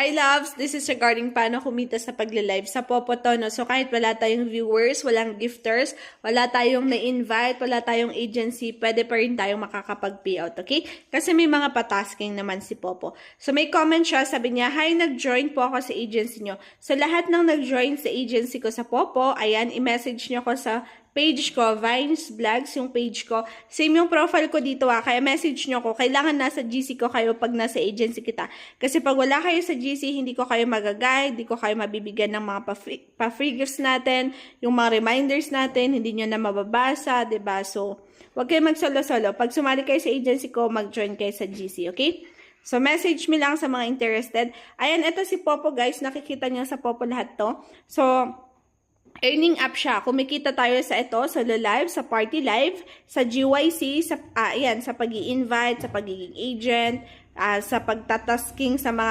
Hi loves, this is regarding paano kumita sa pagle-live sa Popo to, no? So kahit wala tayong viewers, walang gifters, wala tayong na-invite, wala tayong agency, pwede pa rin tayong makakapag-payout, okay? Kasi may mga patasking naman si Popo. So may comment siya, sabi niya, "Hi, nag-join po ako sa agency nyo." So lahat ng nag-join sa agency ko sa Popo, ayan, i-message nyo ko sa page ko, Vines Vlogs, yung page ko. Same yung profile ko dito kaya message nyo ko. Kailangan nasa GC ko kayo pag nasa agency kita. Kasi pag wala kayo sa GC, hindi ko kayo mag-guide, hindi ko kayo mabibigyan ng mga pa-free gifts natin, yung mga reminders natin, hindi nyo na mababasa, diba? So, wag kayo mag-solo-solo. Pag sumali kayo sa agency ko, mag-join kayo sa GC, okay? So, message me lang sa mga interested. Ayan, ito si Popo, guys. Nakikita nyo sa Popo lahat to. So, earning app siya. Kumikita tayo sa ito, sa live, sa party live, sa GYC, sa, ayan, sa pag-i-invite, sa pagiging agent, sa pagtatasking sa mga